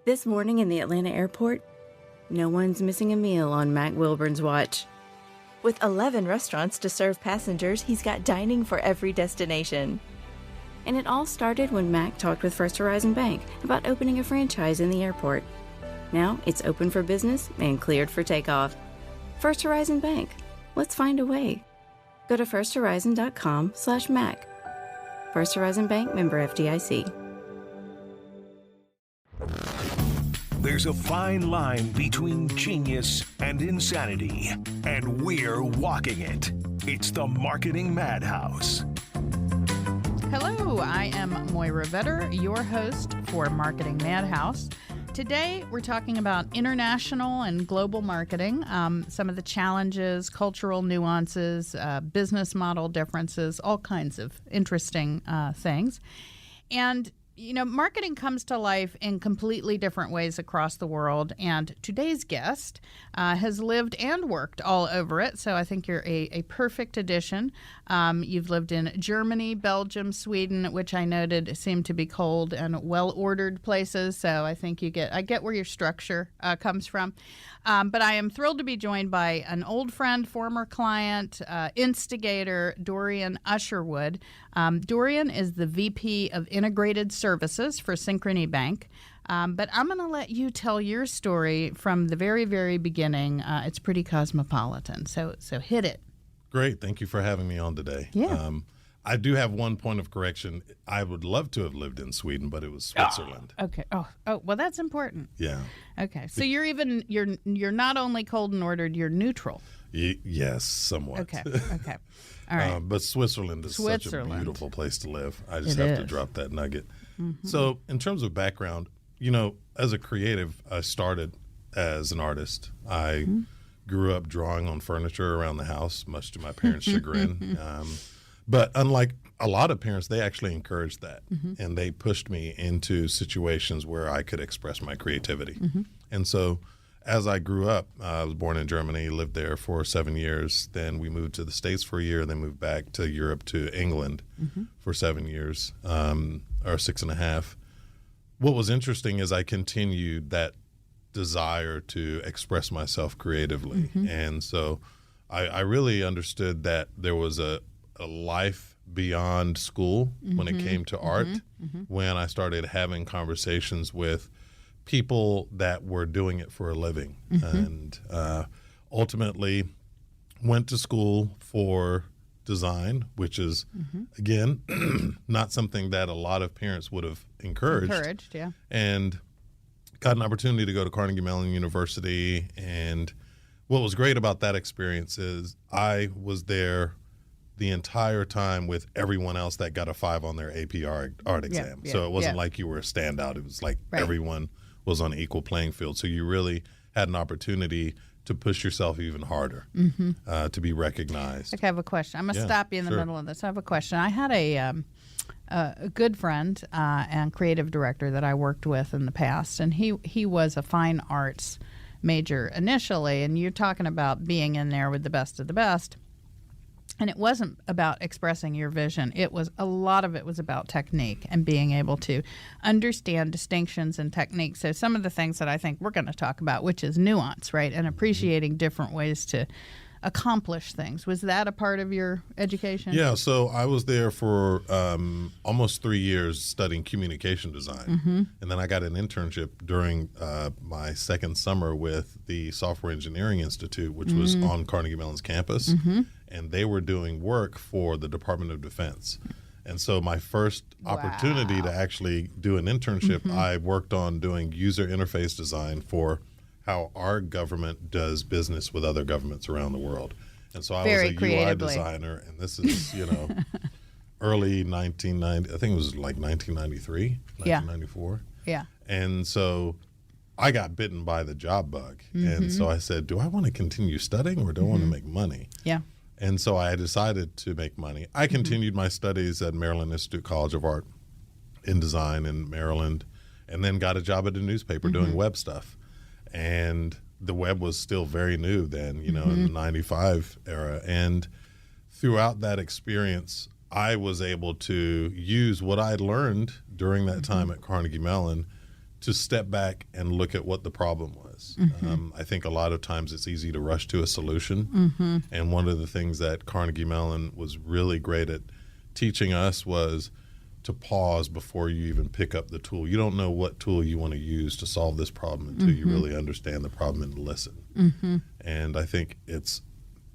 This morning in the Atlanta airport, no one's missing a meal on Mac Wilburn's watch. With 11 restaurants to serve passengers, he's got dining for every destination. And it all started when Mac talked with First Horizon Bank about opening a franchise in the airport. Now it's open for business and cleared for takeoff. First Horizon Bank. Let's find a way. Go to firsthorizon.com/Mac. First Horizon Bank, member FDIC. There's a fine line between genius and insanity, and we're walking it. It's the Marketing Madhouse. Hello, I am Moira Vetter, your host for Marketing Madhouse. Today, we're talking about international and global marketing, some of the challenges, cultural nuances, business model differences, all kinds of interesting things. And you know, marketing comes to life in completely different ways across the world, and today's guest has lived and worked all over it, so I think you're a perfect addition. You've lived in Germany, Belgium, Sweden, which I noted seem to be cold and well-ordered places, so I think I get where your structure comes from. But I am thrilled to be joined by an old friend, former client, instigator, Dorian Usherwood. Dorian is the VP of Integrated Services for Synchrony Bank. But I'm going to let you tell your story from the very, very beginning. It's pretty cosmopolitan, so hit it. Great. Thank you for having me on today. Yeah. I do have one point of correction. I would love to have lived in Sweden, but it was Switzerland. Okay. Oh, well, that's important. Yeah. Okay. So you're not only cold and ordered, you're neutral. Yes, somewhat. Okay. All right. But Switzerland is such a beautiful place to live. I just have to drop that nugget. Mm-hmm. So in terms of background, you know, as a creative, I started as an artist. I grew up drawing on furniture around the house, much to my parents' chagrin. But unlike a lot of parents, they actually encouraged that. And they pushed me into situations where I could express my creativity. And so as I grew up, I was born in Germany, lived there for 7 years. Then we moved to the States for a year, then moved back to Europe, to England for 7 years, or 6.5. What was interesting is I continued that desire to express myself creatively. And so I really understood that there was a life beyond school when it came to art, when I started having conversations with people that were doing it for a living, and ultimately went to school for design, which is, again, not something that a lot of parents would have encouraged. Yeah. And got an opportunity to go to Carnegie Mellon University. And what was great about that experience is I was there the entire time with everyone else that got a 5 on their AP art exam. So it wasn't like you were a standout. It was like everyone was on an equal playing field. So you really had an opportunity to push yourself even harder, to be recognized. Okay, I have a question. I'm going to stop you in the middle of this. I have a question. I had a good friend and creative director that I worked with in the past, and he was a fine arts major initially, and you're talking about being in there with the best of the best. And it wasn't about expressing your vision. A lot of it was about technique and being able to understand distinctions and techniques. So some of the things that I think we're going to talk about, which is nuance, right, and appreciating different ways to accomplish things. Was that a part of your education? Yeah, so I was there for almost 3 years studying communication design. And then I got an internship during my second summer with the Software Engineering Institute, which was on Carnegie Mellon's campus. And they were doing work for the Department of Defense. And so my first opportunity to actually do an internship, I worked on doing user interface design for how our government does business with other governments around the world. And so I was a UI designer, and this is, early 1990, I think it was like 1993, 1994. Yeah. And so I got bitten by the job bug. And so I said, do I want to continue studying or do I want to make money? Yeah. And so I decided to make money. I continued my studies at Maryland Institute College of Art in design in Maryland, and then got a job at a newspaper doing web stuff. And the web was still very new then, in the 95 era. And throughout that experience, I was able to use what I learned during that time at Carnegie Mellon to step back and look at what the problem was. I think a lot of times it's easy to rush to a solution. And one of the things that Carnegie Mellon was really great at teaching us was to pause before you even pick up the tool. You don't know what tool you want to use to solve this problem until you really understand the problem and listen. And I think it's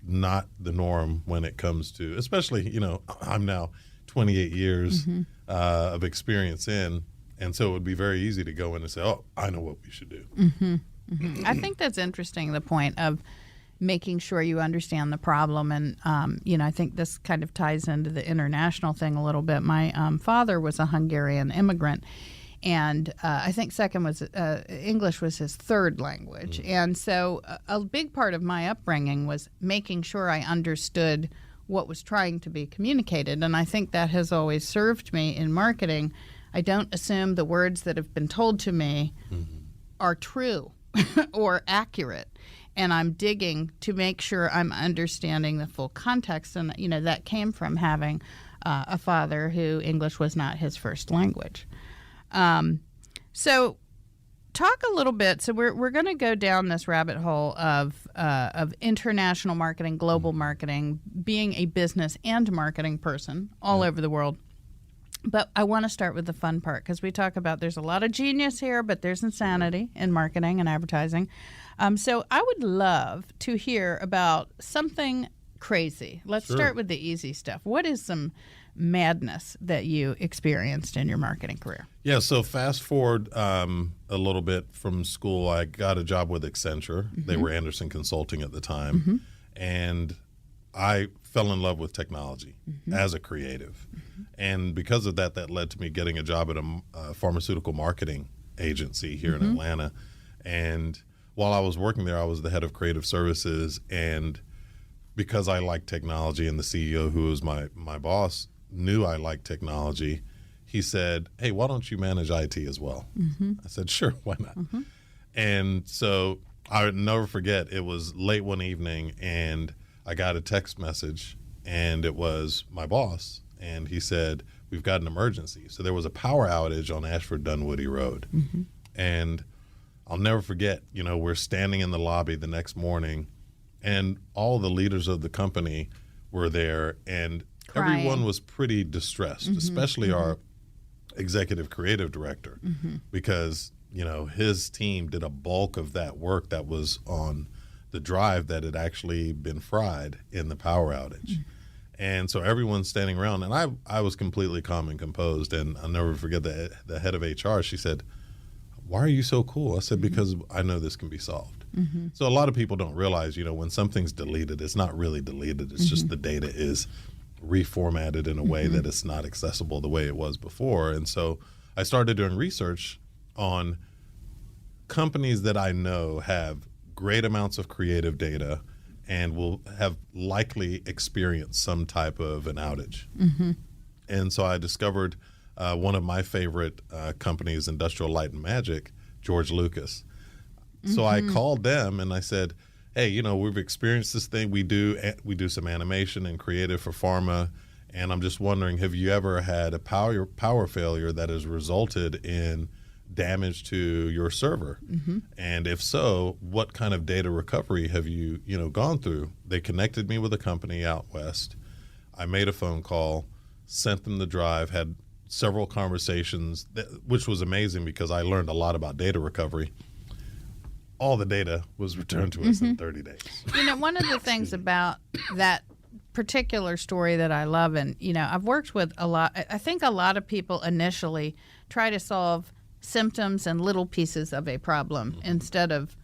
not the norm when it comes to, especially, I'm now 28 years of experience in, and so it would be very easy to go in and say, oh, I know what we should do. I think that's interesting, the point of making sure you understand the problem. And, I think this kind of ties into the international thing a little bit. My father was a Hungarian immigrant, and I think second was English was his third language. And so a big part of my upbringing was making sure I understood what was trying to be communicated. And I think that has always served me in marketing. I don't assume the words that have been told to me are true or accurate. And I'm digging to make sure I'm understanding the full context. And, that came from having a father who English was not his first language. So talk a little bit. So we're going to go down this rabbit hole of international marketing, global marketing, being a business and marketing person all over the world. But I want to start with the fun part, because we talk about there's a lot of genius here, but there's insanity in marketing and advertising. So I would love to hear about something crazy. Let's start with the easy stuff. What is some madness that you experienced in your marketing career? Yeah, so fast forward a little bit from school, I got a job with Accenture. They were Anderson Consulting at the time. And I fell in love with technology as a creative. And because of that, that led to me getting a job at a pharmaceutical marketing agency here in Atlanta. And while I was working there, I was the head of creative services. And because I liked technology, and the CEO, who was my boss, knew I liked technology, he said, hey, why don't you manage IT as well? I said, sure, why not? And so I would never forget, it was late one evening, and I got a text message, and it was my boss, and he said, we've got an emergency. So there was a power outage on Ashford Dunwoody Road. And I'll never forget, we're standing in the lobby the next morning, and all the leaders of the company were there, and crying. Everyone was pretty distressed, especially our executive creative director, because, his team did a bulk of that work that was on the drive that had actually been fried in the power outage. And so everyone's standing around, and I was completely calm and composed. And I'll never forget the head of HR, she said, why are you so cool? I said, because I know this can be solved. So a lot of people don't realize, when something's deleted, it's not really deleted. It's just the data is reformatted in a way that it's not accessible the way it was before. And so I started doing research on companies that I know have great amounts of creative data and will have likely experienced some type of an outage. And so I discovered one of my favorite companies, Industrial Light and Magic, George Lucas. So I called them and I said, hey, we've experienced this thing. We do some animation and creative for pharma, and I'm just wondering, have you ever had a power failure that has resulted in damage to your server? And if so, what kind of data recovery have you gone through? They connected me with a company out west. I made a phone call, sent them the drive, had several conversations, which was amazing because I learned a lot about data recovery. All the data was returned to us in 30 days. One of the things about that particular story that I love, and, I've worked with a lot, I think a lot of people initially try to solve symptoms and little pieces of a problem instead of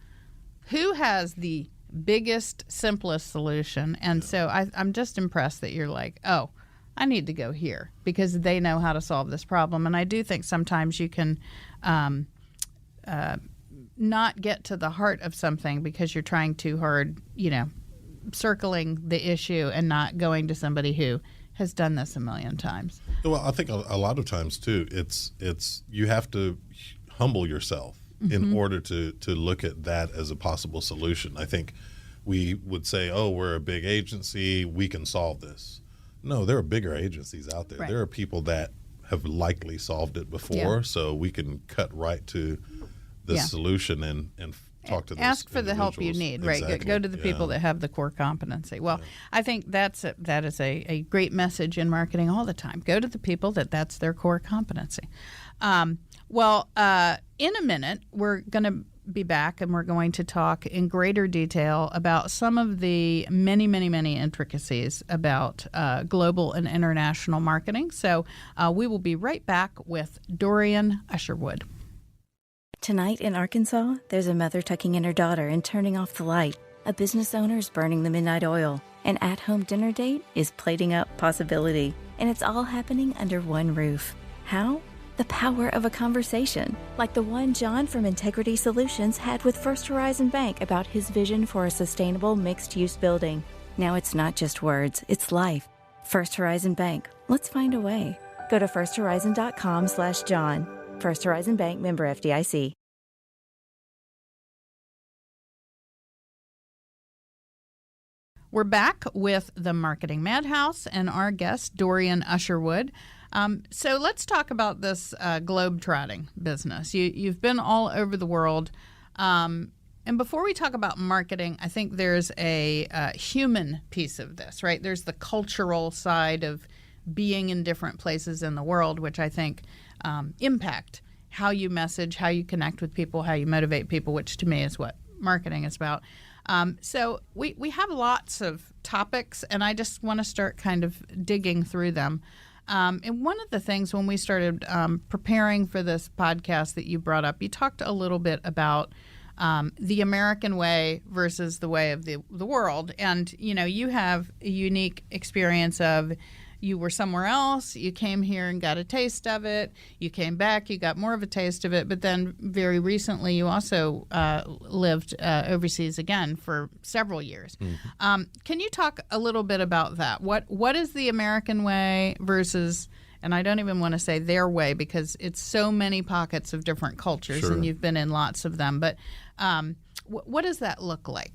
who has the biggest, simplest solution. And so I'm just impressed that you're like, oh, I need to go here because they know how to solve this problem. And I do think sometimes you can not get to the heart of something because you're trying too hard, circling the issue and not going to somebody who has done this a million times. Well, I think a lot of times too, it's you have to humble yourself in order to look at that as a possible solution. I think we would say, oh, we're a big agency, we can solve this. No, there are bigger agencies out there. Right. There are people that have likely solved it before, so we can cut right to the solution and talk to those ask for the help you need, right? Exactly. Go to the people that have the core competency. Well, I think that is a great message in marketing all the time. Go to the people that's their core competency. In a minute, we're going to be back and we're going to talk in greater detail about some of the many, many, many intricacies about global and international marketing. So we will be right back with Dorian Usherwood. Tonight in Arkansas, there's a mother tucking in her daughter and turning off the light. A business owner's burning the midnight oil. An at-home dinner date is plating up possibility. And it's all happening under one roof. How? The power of a conversation, like the one John from Integrity Solutions had with First Horizon Bank about his vision for a sustainable mixed-use building. Now it's not just words, it's life. First Horizon Bank. Let's find a way. Go to firsthorizon.com/John. First Horizon Bank, member FDIC. We're back with the Marketing Madhouse and our guest, Dorian Usherwood. So let's talk about this globe-trotting business. You've been all over the world. And before we talk about marketing, I think there's a human piece of this, right? There's the cultural side of being in different places in the world, which I think impact how you message, how you connect with people, how you motivate people, which to me is what marketing is about. So we have lots of topics, and I just want to start kind of digging through them. And one of the things when we started preparing for this podcast that you brought up, you talked a little bit about the American way versus the way of the world. And, you have a unique experience of you were somewhere else, you came here and got a taste of it, you came back, you got more of a taste of it, but then very recently you also lived overseas again for several years. Mm-hmm. Can you talk a little bit about that? What is the American way versus, and I don't even want to say their way because it's so many pockets of different cultures, and you've been in lots of them, but what does that look like?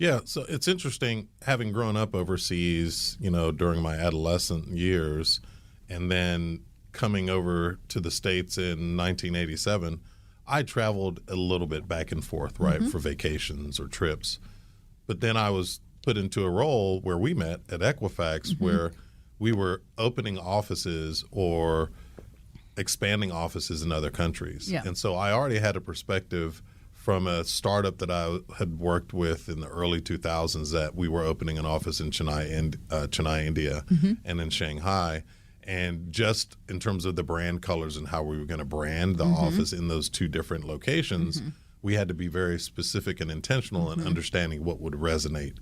Yeah, so it's interesting having grown up overseas, during my adolescent years, and then coming over to the States in 1987, I traveled a little bit back and forth, right, for vacations or trips. But then I was put into a role where we met at Equifax, where we were opening offices or expanding offices in other countries. Yeah. And so I already had a perspective from a startup that I had worked with in the early 2000s that we were opening an office in Chennai, India, and in Shanghai. And just in terms of the brand colors and how we were going to brand the office in those two different locations, we had to be very specific and intentional in understanding what would resonate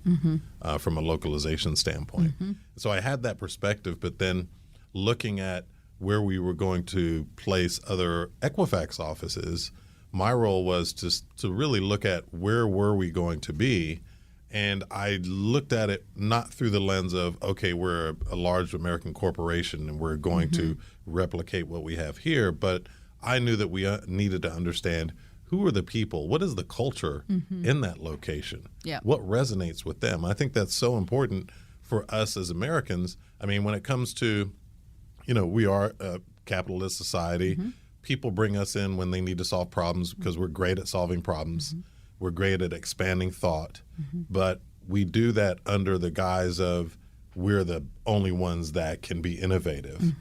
from a localization standpoint. So I had that perspective, but then looking at where we were going to place other Equifax offices, my role was to really look at where were we going to be, and I looked at it not through the lens of, okay, we're a large American corporation and we're going to replicate what we have here, but I knew that we needed to understand who are the people, what is the culture in that location, what resonates with them. I think that's so important for us as Americans. I mean, when it comes to, we are a capitalist society. People bring us in when they need to solve problems because we're great at solving problems. We're great at expanding thought. But we do that under the guise of we're the only ones that can be innovative.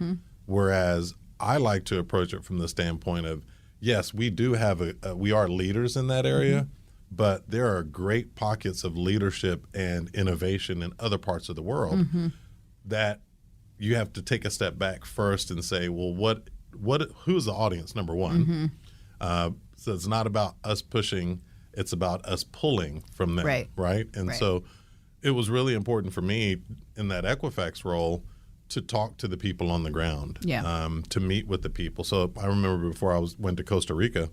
Whereas I like to approach it from the standpoint of, yes, we do have we are leaders in that area, but there are great pockets of leadership and innovation in other parts of the world that you have to take a step back first and say, well, who's the audience, number one? So it's not about us pushing, it's about us pulling from them, right? And so it was really important for me in that Equifax role to talk to the people on the ground, to meet with the people. So I remember before I went to Costa Rica,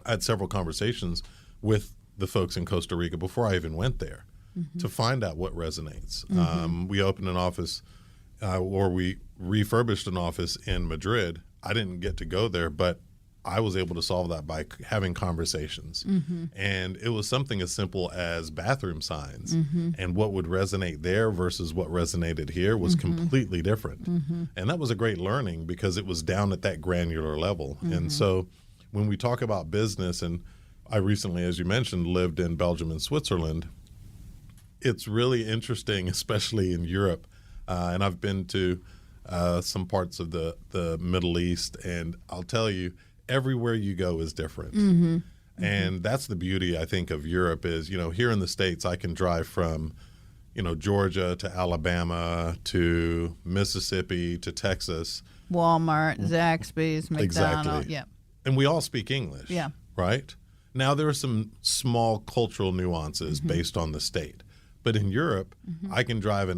I had several conversations with the folks in Costa Rica before I even went there to find out what resonates. We opened an office or we refurbished an office in Madrid. I didn't get to go there, but I was able to solve that by having conversations. And it was something as simple as bathroom signs. And what would resonate there versus what resonated here was completely different. And that was a great learning because it was down at that granular level. And so when we talk about business, and I recently, as you mentioned, lived in Belgium and Switzerland, it's really interesting, especially in Europe. And I've been to some parts of the Middle East, and I'll tell you, everywhere you go is different. And that's the beauty, I think, of Europe is, here in the States, I can drive from, Georgia to Alabama to Mississippi to Texas. Walmart, Zaxby's, McDonald's. Exactly. Yeah. And we all speak English. Yeah. Right? Now, there are some small cultural nuances based on the state. But in Europe, I can drive,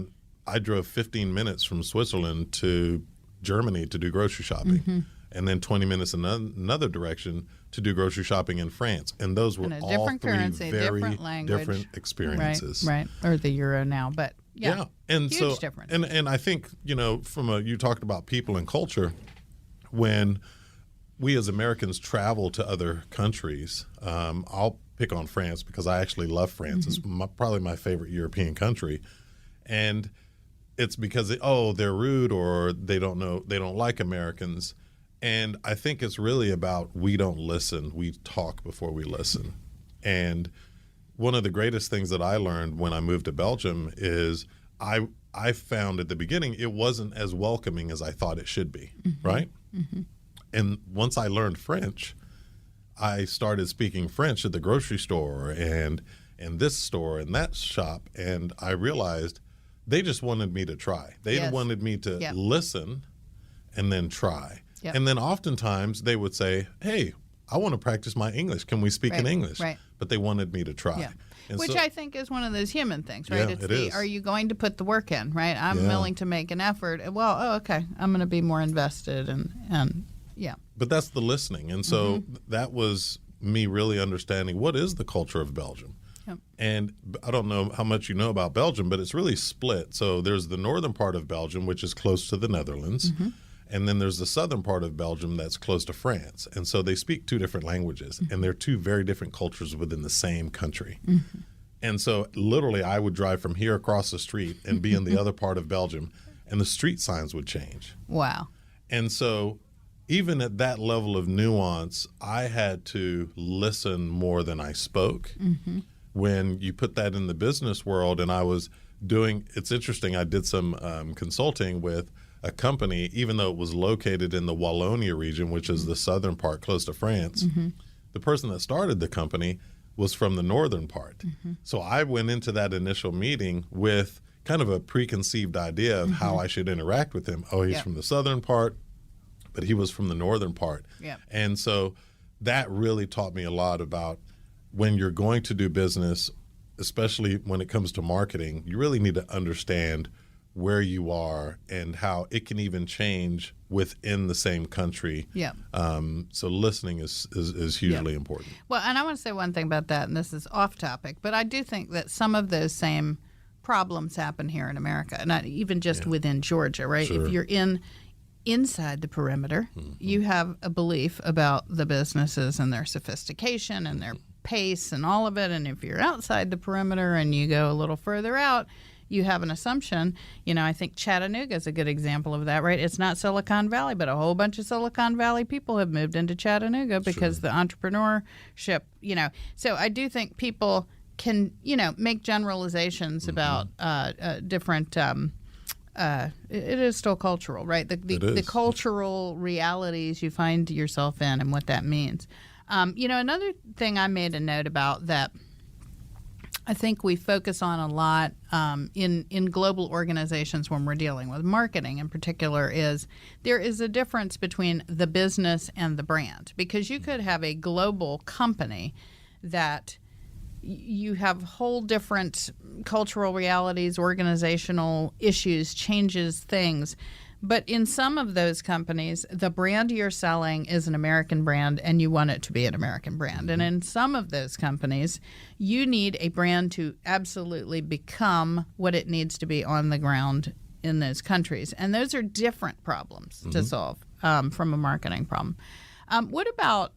I drove 15 minutes from Switzerland to Germany to do grocery shopping. And then 20 minutes in another direction to do grocery shopping in France. And those were all different three currency, very different language, different experiences. Right. Or the euro now, but yeah. And huge so, difference. And I think, you talked about people and culture. When we as Americans travel to other countries, I'll pick on France because I actually love France. It's probably my favorite European country. And it's because, they're rude or they don't like Americans. And I think it's really about we don't listen. We talk before we listen. And one of the greatest things that I learned when I moved to Belgium is I found at the beginning it wasn't as welcoming as I thought it should be, right? And once I learned French, I started speaking French at the grocery store and this store and that shop, and I realized they just wanted me to try. They wanted me to listen and then try. And then oftentimes they would say, hey, I want to practice my English. Can we speak in English? But they wanted me to try. Which I think is one of those human things, right? Yeah, it is. Are you going to put the work in, right? I'm willing to make an effort. Well, okay, I'm going to be more invested and yeah. But that's the listening. And so that was me really understanding what is the culture of Belgium. And I don't know how much you know about Belgium, but it's really split. So there's the northern part of Belgium, which is close to the Netherlands. And then there's the southern part of Belgium that's close to France. And so they speak two different languages, and they're two very different cultures within the same country. And so literally I would drive from here across the street and be in the other part of Belgium, and the street signs would change. Wow. And so even at that level of nuance, I had to listen more than I spoke. When you put that in the business world, and I was doing, it's interesting, I did some consulting with a company, even though it was located in the Wallonia region, which is the southern part close to France. The person that started the company was from the northern part. So I went into that initial meeting with kind of a preconceived idea of how I should interact with him. Oh, he's from the southern part, but he was from the northern part. And so that really taught me a lot about when you're going to do business, especially when it comes to marketing, you really need to understand where you are and how it can even change within the same country. So listening is hugely important. Well, and I want to say one thing about that, and this is off topic, but I do think that some of those same problems happen here in America, not even just within Georgia, right? If you're inside the perimeter, you have a belief about the businesses and their sophistication and their pace and all of it. And if you're outside the perimeter and you go a little further out, you have an assumption. I think Chattanooga is a good example of that, right? It's not Silicon Valley, but a whole bunch of Silicon Valley people have moved into Chattanooga because the entrepreneurship, So I do think people can, make generalizations about different it is still cultural, right? The cultural realities you find yourself in and what that means. Another thing I made a note about that I think we focus on a lot in global organizations when we're dealing with marketing in particular is there is a difference between the business and the brand, because you could have a global company that you have whole different cultural realities, organizational issues, changes things. But in some of those companies, the brand you're selling is an American brand and you want it to be an American brand. And in some of those companies, you need a brand to absolutely become what it needs to be on the ground in those countries. And those are different problems to solve from a marketing problem. What about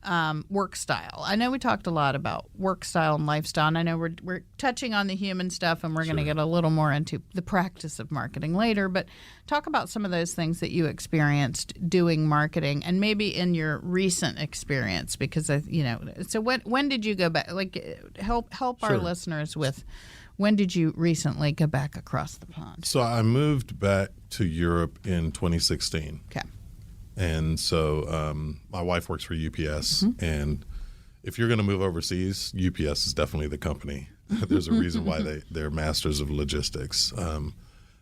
work style? I know we talked a lot about work style and lifestyle, and I know we're touching on the human stuff, and we're going to get a little more into the practice of marketing later. But talk about some of those things that you experienced doing marketing, and maybe in your recent experience, because So when did you go back? Like, help our listeners with. When did you recently go back across the pond? So I moved back to Europe in 2016. Okay. And so my wife works for UPS, and if you're going to move overseas, UPS is definitely the company. There's a reason why they're masters of logistics.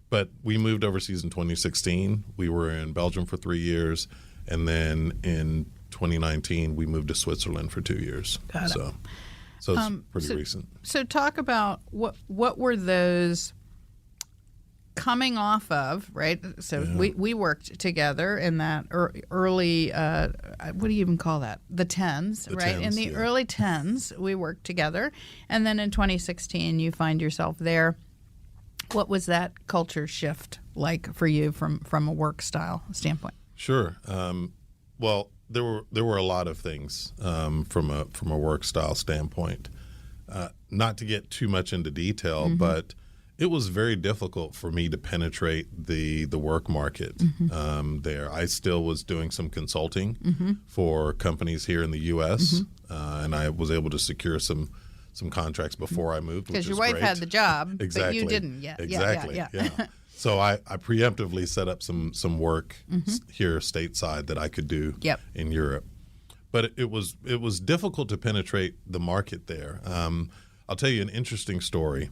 But we moved overseas in 2016. We were in Belgium for 3 years, and then in 2019 we moved to Switzerland for 2 years. Got it. So it's pretty recent. So talk about what were those coming off of, right? So we worked together in that early, what do you even call that? The tens, right? In the early tens, we worked together. And then in 2016, you find yourself there. What was that culture shift like for you from a work style standpoint? Sure. Well, there were a lot of things from a work style standpoint. Not to get too much into detail, but it was very difficult for me to penetrate the work market there. I still was doing some consulting for companies here in the U.S., and I was able to secure some contracts before I moved. Because your wife had the job, exactly. But you didn't yet. Exactly. Yeah. So I preemptively set up some work here stateside that I could do in Europe. But it was difficult to penetrate the market there. I'll tell you an interesting story.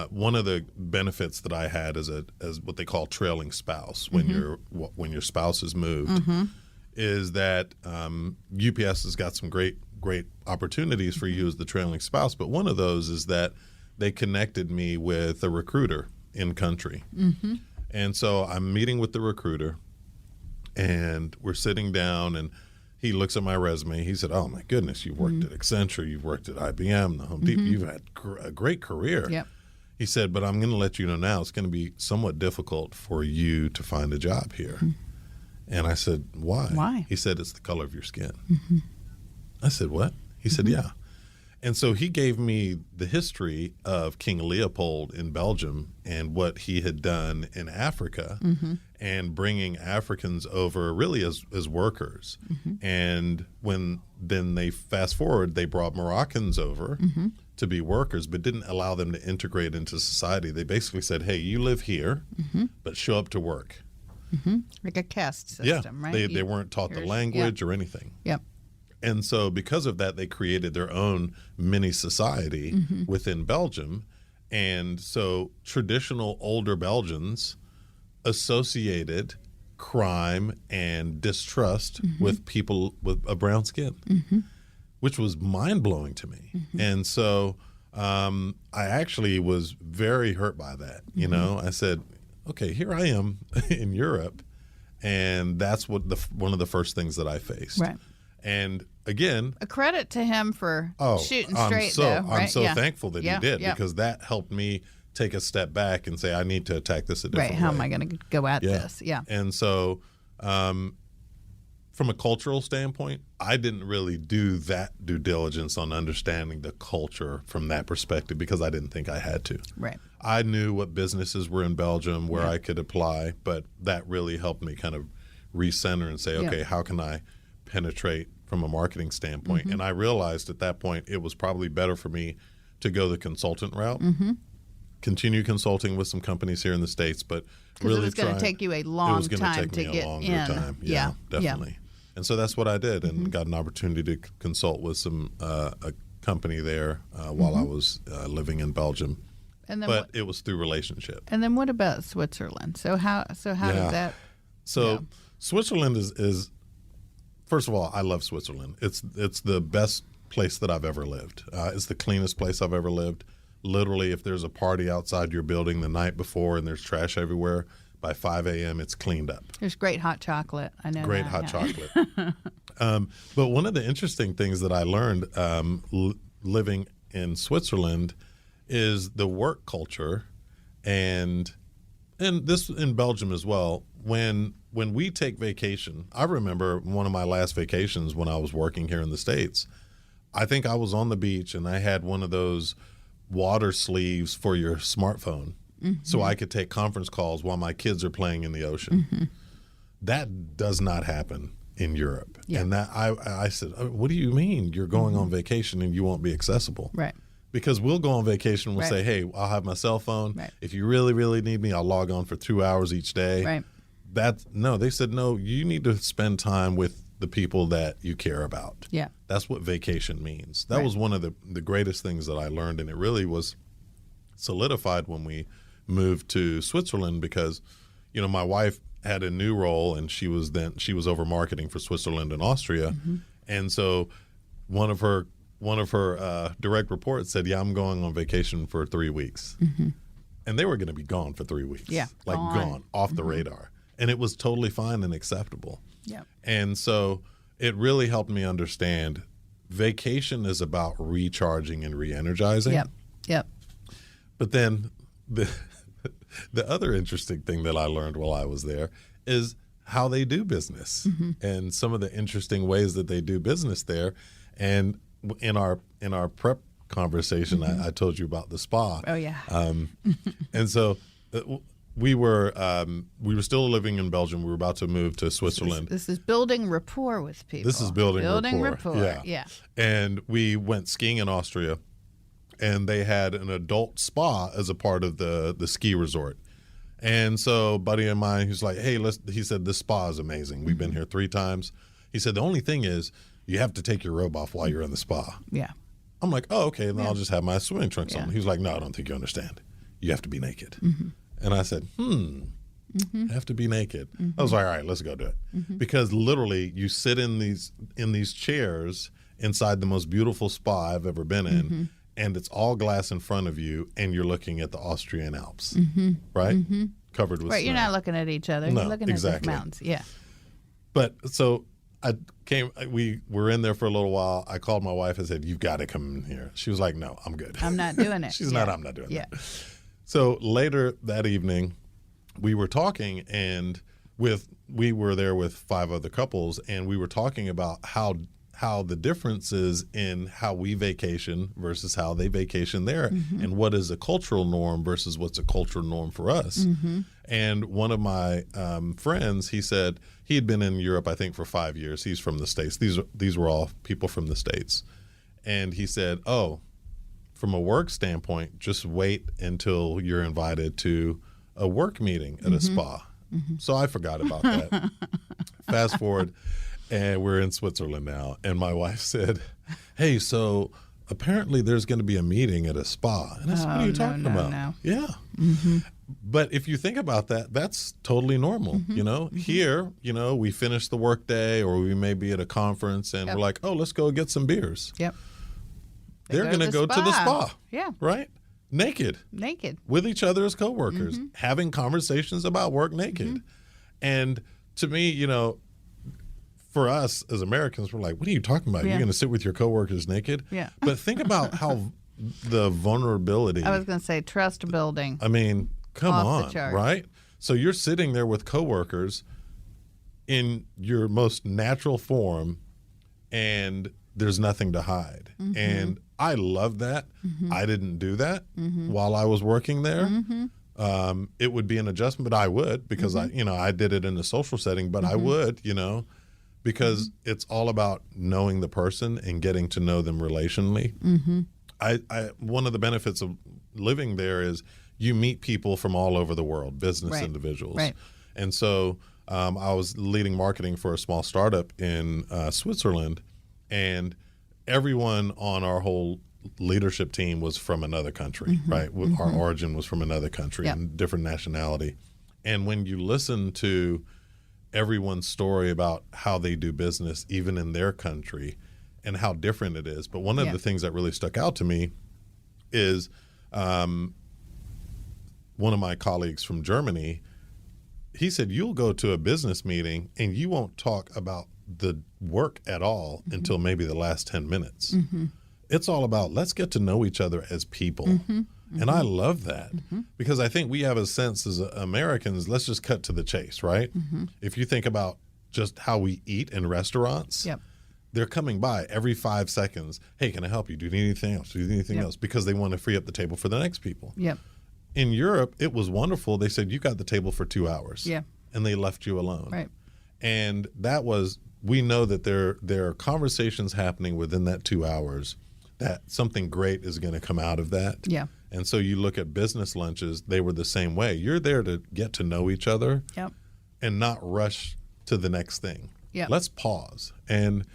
One of the benefits that I had as what they call trailing spouse when your spouse is moved is that UPS has got some great opportunities for you as the trailing spouse. But one of those is that they connected me with a recruiter in country. And so I'm meeting with the recruiter, and we're sitting down, and he looks at my resume. He said, "Oh my goodness, you've worked at Accenture, you've worked at IBM, the Home Depot, you've had a great career." Yep. He said, "But I'm going to let you know now, it's going to be somewhat difficult for you to find a job here." And I said, "Why?" Why? He said, "It's the color of your skin." I said, "What?" He said, "Yeah." And so he gave me the history of King Leopold in Belgium and what he had done in Africa and bringing Africans over really as workers. And then they fast forward, they brought Moroccans over to be workers, but didn't allow them to integrate into society. They basically said, "Hey, you live here, but show up to work." Like a caste system, right? They weren't taught the language or anything. Yep. And so because of that, they created their own mini society within Belgium. And so traditional older Belgians associated crime and distrust with people with a brown skin, which was mind-blowing to me. And so I actually was very hurt by that. You know, I said, okay, here I am in Europe, and that's what one of the first things that I faced. Right. And again, a credit to him for shooting straight. I'm so thankful that he did, because that helped me take a step back and say, I need to attack this a different way. How am I going to go at this? Yeah. And so from a cultural standpoint, I didn't really do that due diligence on understanding the culture from that perspective because I didn't think I had to. Right. I knew what businesses were in Belgium where I could apply, but that really helped me kind of recenter and say, okay, how can I penetrate from a marketing standpoint? And I realized at that point it was probably better for me to go the consultant route, continue consulting with some companies here in the States, but really it was going to take you a long time to get in. Yeah, definitely. And so that's what I did, and got an opportunity to consult with some a company there while I was living in Belgium. And then but it was through relationship. And then what about Switzerland? So how did that? So Switzerland is first of all, I love Switzerland. It's the best place that I've ever lived. It's the cleanest place I've ever lived. Literally, if there's a party outside your building the night before and there's trash everywhere, by 5 a.m. it's cleaned up. There's great hot chocolate. I know great hot chocolate. But one of the interesting things that I learned living in Switzerland is the work culture, and this in Belgium as well. when we take vacation, I remember one of my last vacations when I was working here in the States. I think I was on the beach and I had one of those water sleeves for your smartphone, so I could take conference calls while my kids are playing in the ocean. That does not happen in Europe. Yeah. And that I said, what do you mean you're going on vacation and you won't be accessible? Right. Because we'll go on vacation, we'll say, hey, I'll have my cell phone. Right. If you really, really need me, I'll log on for 2 hours each day. Right. They said, no, you need to spend time with the people that you care about. Yeah. That's what vacation means. That was one of the greatest things that I learned, and it really was solidified when we moved to Switzerland because, you know, my wife had a new role and she was over marketing for Switzerland and Austria. And so one of her direct reports said, yeah, I'm going on vacation for 3 weeks. And they were going to be gone for 3 weeks. Yeah. Like gone off the radar. And it was totally fine and acceptable. Yeah. And so it really helped me understand vacation is about recharging and re-energizing. Yep. Yep. But then the other interesting thing that I learned while I was there is how they do business and some of the interesting ways that they do business there. And in our prep conversation, I told you about the spa. Oh yeah. And so we were still living in Belgium. We were about to move to Switzerland. This is building rapport with people. This is building rapport. Yeah. And we went skiing in Austria, and they had an adult spa as a part of the ski resort. And so a buddy of mine, who's like, hey, he said, this spa is amazing. We've been here 3 times. He said, the only thing is you have to take your robe off while you're in the spa. Yeah. I'm like, oh, okay, then I'll just have my swimming trunks on. He was like, no, I don't think you understand. You have to be naked. And I said, have to be naked. I was like, all right, let's go do it. Because literally you sit in these chairs inside the most beautiful spa I've ever been in, and it's all glass in front of you, and you're looking at the Austrian Alps, right? Covered with snow. You're not looking at each other. You're looking at the mountains. Yeah. But so we were in there for a little while. I called my wife and said, you've got to come in here. She was like, no, I'm good. I'm not doing it. I'm not doing that. So later that evening, we were talking, and we were there with 5 other couples, and we were talking about how the differences in how we vacation versus how they vacation there, and what is a cultural norm versus what's a cultural norm for us. And one of my friends, he said he had been in Europe, I think, for 5 years. He's from the States. These were all people from the States. And he said, oh, from a work standpoint, just wait until you're invited to a work meeting at a spa. So I forgot about that. Fast forward, and we're in Switzerland now. And my wife said, hey, so apparently there's going to be a meeting at a spa. And I said, what are you talking about? No. Yeah. But if you think about that, that's totally normal. You know, here, you know, we finish the work day, or we may be at a conference, and we're like, oh, let's go get some beers. Yep. They're going to go to the spa. Yeah. Right? Naked. With each other as coworkers, having conversations about work naked. And to me, you know, for us as Americans, we're like, what are you talking about? You're going to sit with your coworkers naked? Yeah. But think about how the vulnerability. I was going to say trust building. I mean, come on, right? So you're sitting there with coworkers in your most natural form, and there's nothing to hide. And I love that. I didn't do that while I was working there. It would be an adjustment, but I would, because I did it in a social setting, but I would, you know, because it's all about knowing the person and getting to know them relationally. One of the benefits of living there is you meet people from all over the world, business individuals. Right. And so I was leading marketing for a small startup in Switzerland, and everyone on our whole leadership team was from another country, right? Our origin was from another country and different nationality. And when you listen to everyone's story about how they do business, even in their country, and how different it is. But one of the things that really stuck out to me is one of my colleagues from Germany, he said, you'll go to a business meeting and you won't talk about the work at all until maybe the last 10 minutes. It's all about, let's get to know each other as people. And I love that because I think we have a sense as Americans, let's just cut to the chase, right? If you think about just how we eat in restaurants, they're coming by every 5 seconds. Hey, can I help you? Do you need anything else? Do you need anything else? Because they want to free up the table for the next people. In Europe, it was wonderful. They said, you got the table for 2 hours. And they left you alone. Right. And that was, we know that there are conversations happening within that 2 hours that something great is going to come out of that. And so you look at business lunches, they were the same way. You're there to get to know each other and not rush to the next thing. Let's pause. And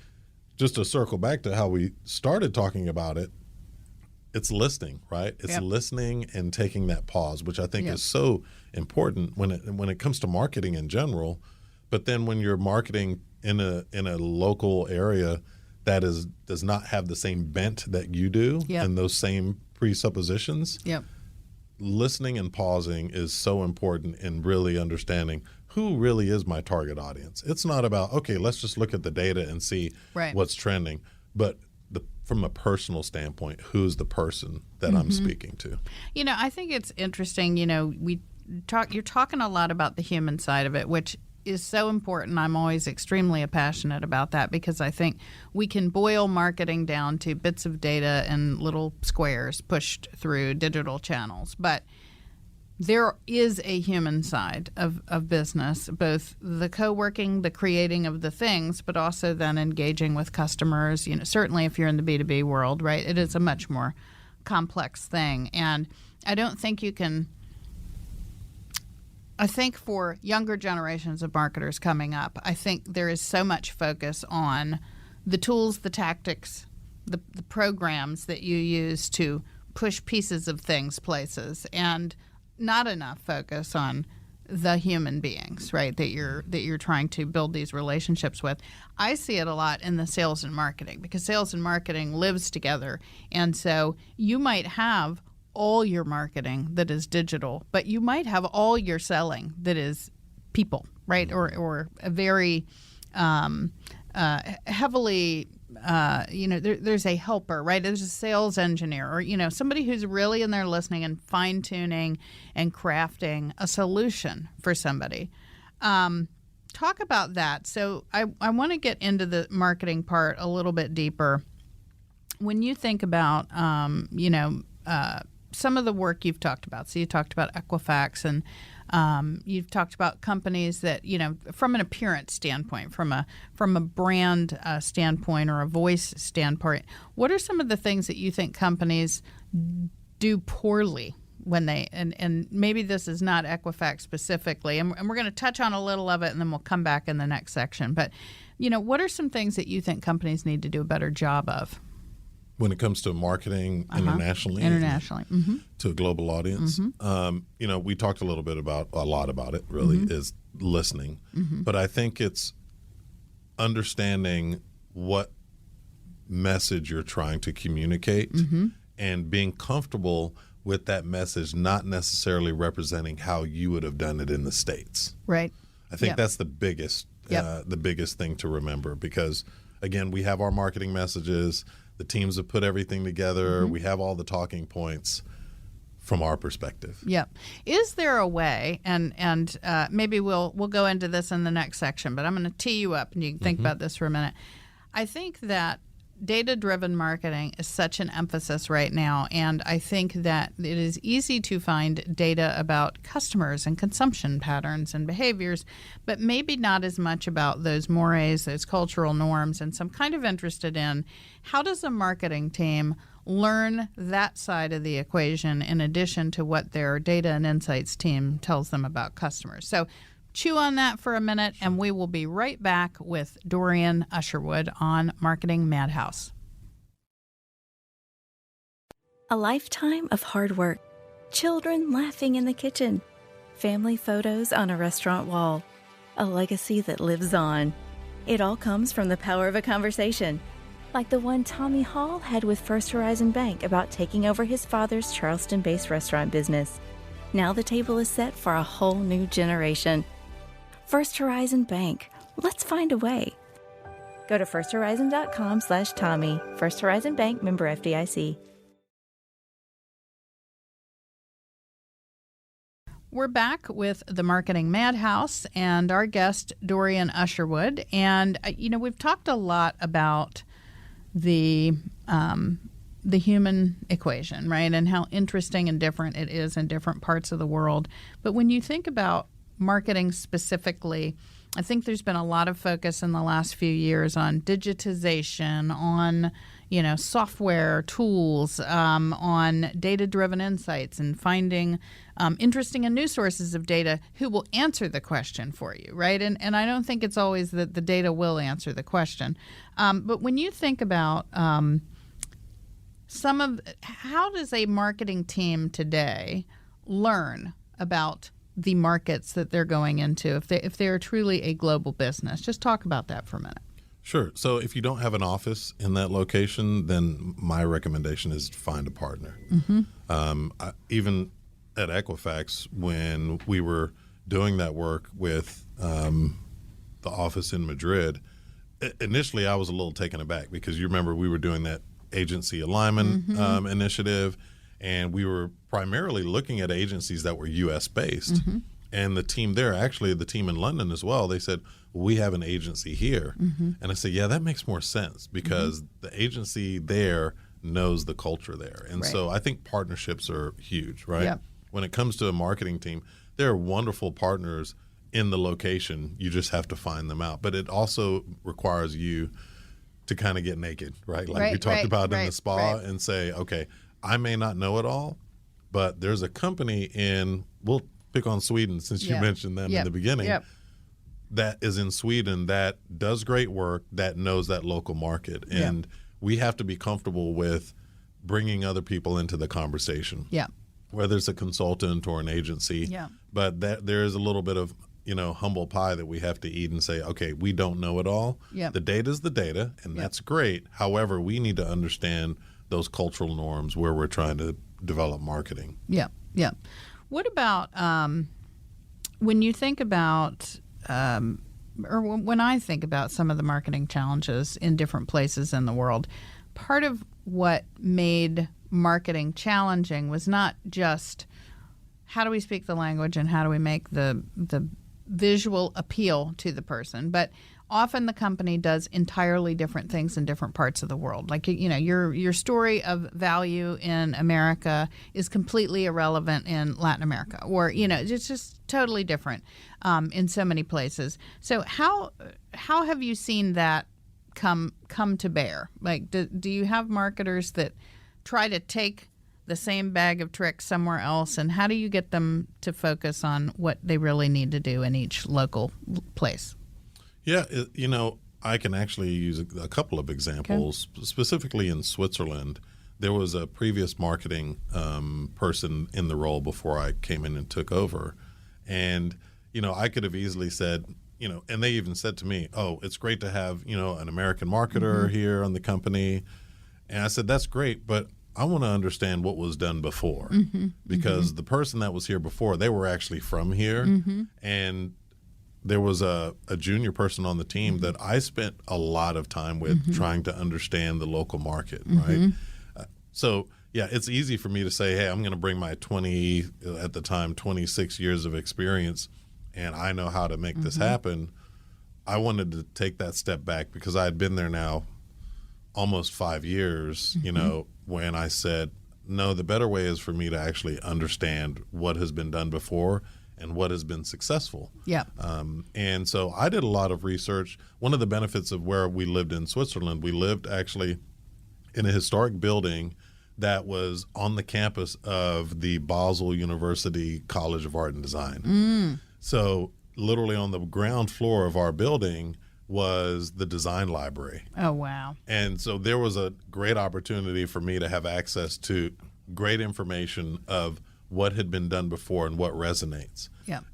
just to circle back to how we started talking about it, it's listening, right? It's listening and taking that pause, which I think is so important when it comes to marketing in general. But then when you're marketing in a local area that does not have the same bent that you do and those same presuppositions, listening and pausing is so important in really understanding who really is my target audience. It's not about, okay, let's just look at the data and see what's trending, but from a personal standpoint, who's the person that I'm speaking to? You know, I think it's interesting, you're talking a lot about the human side of it, which is so important. I'm always extremely passionate about that because I think we can boil marketing down to bits of data and little squares pushed through digital channels. But there is a human side of business, both the co-working, the creating of the things, but also then engaging with customers. Certainly if you're in the B2B world, right, it is a much more complex thing. And I don't think you can – I think for younger generations of marketers coming up, I think there is so much focus on the tools, the tactics, the programs that you use to push pieces of things places, and not enough focus on the human beings, right, that you're trying to build these relationships with. I see it a lot in the sales and marketing because sales and marketing lives together. And so you might have all your marketing that is digital, but you might have all your selling that is people, right, or a very heavily there's a helper, right? There's a sales engineer or, somebody who's really in there listening and fine-tuning and crafting a solution for somebody. Talk about that. So I want to get into the marketing part a little bit deeper. When you think about, some of the work you've talked about, so you talked about Equifax and you've talked about companies that, from an appearance standpoint, from a brand standpoint or a voice standpoint, what are some of the things that you think companies do poorly when they, and maybe this is not Equifax specifically, and we're going to touch on a little of it and then we'll come back in the next section. But, what are some things that you think companies need to do a better job of? When it comes to marketing internationally to a global audience, we talked a lot about it, really, is listening. But I think it's understanding what message you're trying to communicate and being comfortable with that message not necessarily representing how you would have done it in the States. Right. I think that's the biggest thing to remember because, again, we have our marketing messages. The teams have put everything together. We have all the talking points from our perspective. Yep. Is there a way, and maybe we'll go into this in the next section, but I'm going to tee you up and you can think about this for a minute. I think that data-driven marketing is such an emphasis right now, and I think that it is easy to find data about customers and consumption patterns and behaviors, but maybe not as much about those mores, those cultural norms, and so I'm kind of interested in how does a marketing team learn that side of the equation in addition to what their data and insights team tells them about customers. So chew on that for a minute, and we will be right back with Dorian Usherwood on Marketing Madhouse. A lifetime of hard work, children laughing in the kitchen, family photos on a restaurant wall, a legacy that lives on. It all comes from the power of a conversation, like the one Tommy Hall had with First Horizon Bank about taking over his father's Charleston-based restaurant business. Now the table is set for a whole new generation. First Horizon Bank. Let's find a way. Go to firsthorizon.com/Tommy. First Horizon Bank, member FDIC. We're back with the Marketing Madhouse and our guest, Dorian Usherwood. And, we've talked a lot about the human equation, right? And how interesting and different it is in different parts of the world. But when you think about marketing specifically, I think there's been a lot of focus in the last few years on digitization, on software tools, on data-driven insights, and finding interesting and new sources of data who will answer the question for you, right? And I don't think it's always that the data will answer the question. But when you think about how does a marketing team today learn about the markets that they're going into if they are truly a global business? Just talk about that for a minute. Sure. So if you don't have an office in that location, then my recommendation is to find a partner. Even at Equifax, when we were doing that work with the office in Madrid, initially I was a little taken aback because you remember we were doing that agency alignment initiative, and we were primarily looking at agencies that were U.S. based. And the team there, actually the team in London as well, they said, we have an agency here. And I said, yeah, that makes more sense because the agency there knows the culture there. And so I think partnerships are huge, right? Yep. When it comes to a marketing team, there are wonderful partners in the location. You just have to find them out. But it also requires you to kind of get naked, right? Like we talked about in the spa and say, okay, I may not know it all, but there's a company we'll pick on Sweden since you mentioned them in the beginning, that is in Sweden that does great work, that knows that local market. And we have to be comfortable with bringing other people into the conversation, whether it's a consultant or an agency. But there is a little bit of humble pie that we have to eat and say, okay, we don't know it all. The data is the data, and that's great. However, we need to understand those cultural norms where we're trying to develop marketing. What about when you think about, or when I think about some of the marketing challenges in different places in the world, part of what made marketing challenging was not just how do we speak the language and how do we make the visual appeal to the person, but often the company does entirely different things in different parts of the world. Like, your story of value in America is completely irrelevant in Latin America, or, it's just totally different in so many places. So how have you seen that come to bear? Like, do you have marketers that try to take the same bag of tricks somewhere else, and how do you get them to focus on what they really need to do in each local place? Yeah, I can actually use a couple of examples. Okay. Specifically in Switzerland, there was a previous marketing person in the role before I came in and took over. And, I could have easily said, and they even said to me, oh, it's great to have, an American marketer here on the company. And I said, that's great, but I want to understand what was done before. Because the person that was here before, they were actually from here. And there was a junior person on the team that I spent a lot of time with trying to understand the local market, right? So, yeah, it's easy for me to say, hey, I'm going to bring my 26 years of experience, and I know how to make this happen. I wanted to take that step back because I had been there now almost 5 years, when I said, no, the better way is for me to actually understand what has been done before and what has been successful. And so I did a lot of research. One of the benefits of where we lived in Switzerland, we lived actually in a historic building that was on the campus of the Basel University College of Art and Design. So literally on the ground floor of our building was the design library. Oh, wow. And so there was a great opportunity for me to have access to great information of what had been done before and what resonates.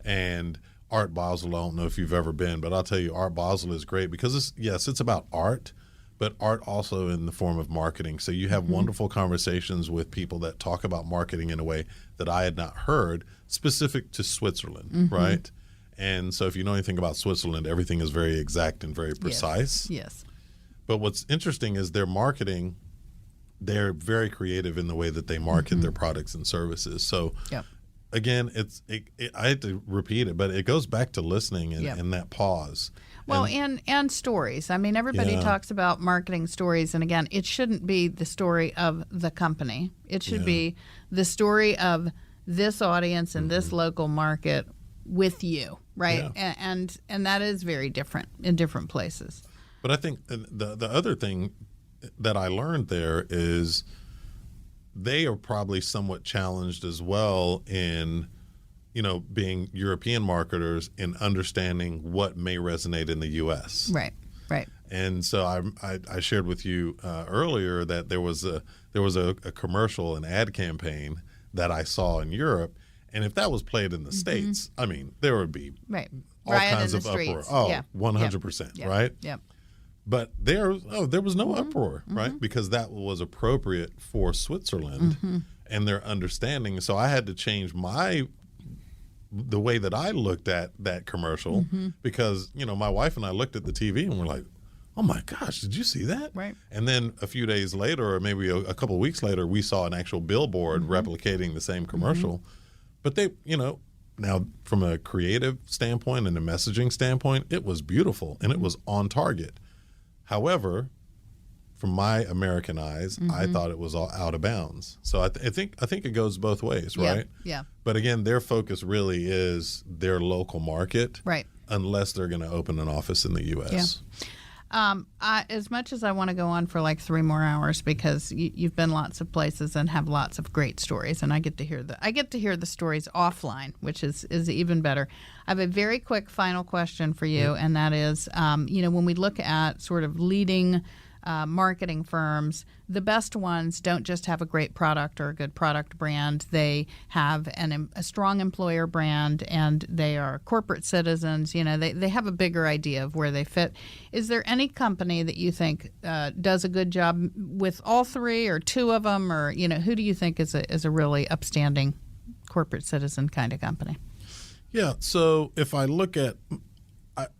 And Art Basel, I don't know if you've ever been, but I'll tell you, Art Basel is great because it's about art, but art also in the form of marketing. So you have wonderful conversations with people that talk about marketing in a way that I had not heard, specific to Switzerland, right? And so if you know anything about Switzerland, everything is very exact and very precise. Yes. But what's interesting is their marketing, they're very creative in the way that they market their products and services. So again, I had to repeat it, but it goes back to listening and that pause. Well, and stories. I mean, everybody talks about marketing stories, and again, it shouldn't be the story of the company. It should be the story of this audience and this local market with you, right? Yeah. And that is very different in different places. But I think the other thing that I learned there is they are probably somewhat challenged as well in, being European marketers in understanding what may resonate in the U.S. Right. And so I shared with you earlier that there was a commercial, an ad campaign that I saw in Europe, and if that was played in the States, I mean, there would be all Riot kinds of streets. uproar. 100%, right? Yep. But there was no uproar, right? Because that was appropriate for Switzerland and their understanding. So I had to change the way that I looked at that commercial because, my wife and I looked at the TV and we're like, oh my gosh, did you see that? Right. And then a few days later, or maybe a couple of weeks later, we saw an actual billboard replicating the same commercial. But they, now from a creative standpoint and a messaging standpoint, it was beautiful and it was on target. However, from my American eyes, I thought it was all out of bounds. So I think it goes both ways, right? Yeah. But again, their focus really is their local market, right? Unless they're going to open an office in the U.S. Yeah. As much as I want to go on for like 3 more hours because you've been lots of places and have lots of great stories, and I get to hear the stories offline, which is even better. I have a very quick final question for you, and that is, when we look at sort of leading marketing firms, the best ones don't just have a great product or a good product brand. They have a strong employer brand, and they are corporate citizens. They have a bigger idea of where they fit. Is there any company that you think does a good job with all 3 or 2 of them, or who do you think is a really upstanding corporate citizen kind of company? Yeah. So if I look at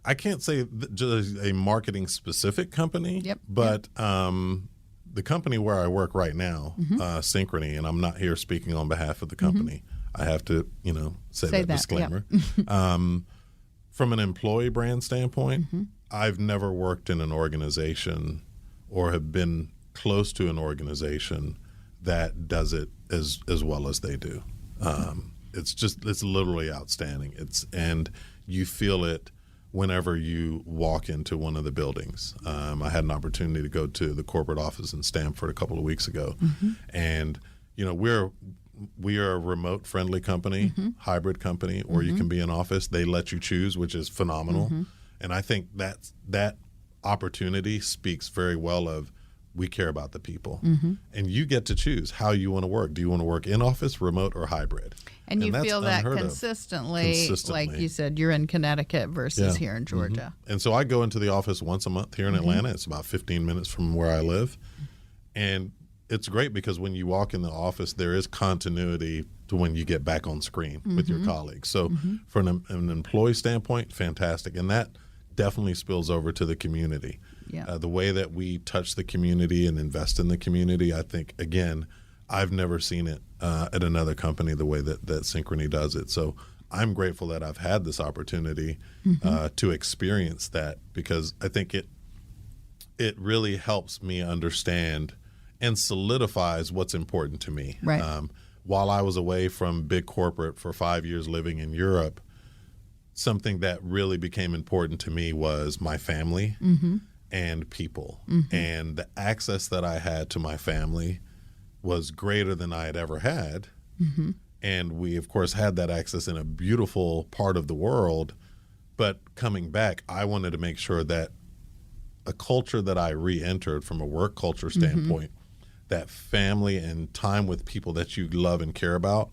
I can't say just a marketing specific company, but the company where I work right now, Synchrony, and I'm not here speaking on behalf of the company. I have to, say that disclaimer. From an employee brand standpoint, I've never worked in an organization or have been close to an organization that does it as well as they do. It's literally outstanding. And you feel it whenever you walk into one of the buildings. I had an opportunity to go to the corporate office in Stamford a couple of weeks ago. And, we are a remote friendly company, hybrid company, or you can be in office. They let you choose, which is phenomenal. And I think that opportunity speaks very well of we care about the people. And you get to choose how you want to work. Do you want to work in office, remote, or hybrid? And you feel that consistently, like you said, you're in Connecticut versus here in Georgia. And so I go into the office once a month here in Atlanta. It's about 15 minutes from where I live. And it's great because when you walk in the office, there is continuity to when you get back on screen with your colleagues. So from an employee standpoint, fantastic. And that definitely spills over to the community. The way that we touch the community and invest in the community, I think, again, I've never seen it at another company the way that Synchrony does it. So I'm grateful that I've had this opportunity to experience that because I think it really helps me understand and solidifies what's important to me. Right. While I was away from big corporate for 5 years living in Europe, something that really became important to me was my family and people. And the access that I had to my family was greater than I had ever had. And we, of course, had that access in a beautiful part of the world. But coming back, I wanted to make sure that a culture that I re-entered from a work culture standpoint, that family and time with people that you love and care about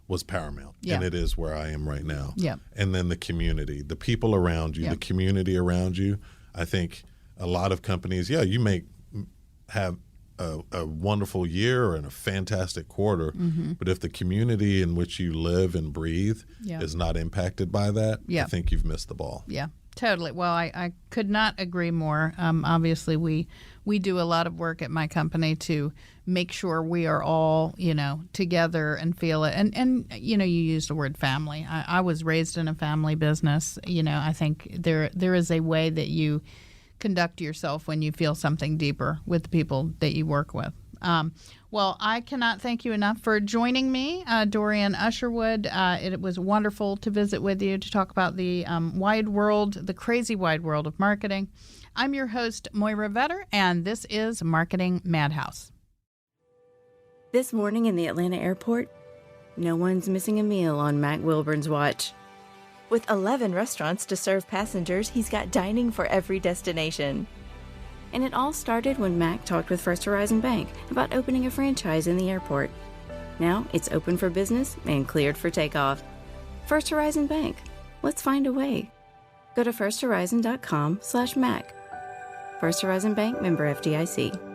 was paramount. And it is where I am right now. And then the community, the people around you, the community around you. I think a lot of companies, you may have a wonderful year and a fantastic quarter, but if the community in which you live and breathe is not impacted by that, I think you've missed the ball. Totally. Well, I could not agree more. Obviously, we do a lot of work at my company to make sure we are all, together and feel it. And you used the word family. I was raised in a family business. I think there is a way that you conduct yourself when you feel something deeper with the people that you work with. Well, I cannot thank you enough for joining me, Dorian Usherwood. It was wonderful to visit with you to talk about the the crazy wide world of marketing. I'm your host, Moira Vetter, and this is Marketing Madhouse. This morning in the Atlanta airport, no one's missing a meal on Mac Wilburn's watch. With 11 restaurants to serve passengers, he's got dining for every destination. And it all started when Mac talked with First Horizon Bank about opening a franchise in the airport. Now it's open for business and cleared for takeoff. First Horizon Bank. Let's find a way. Go to firsthorizon.com/Mac. First Horizon Bank, member FDIC.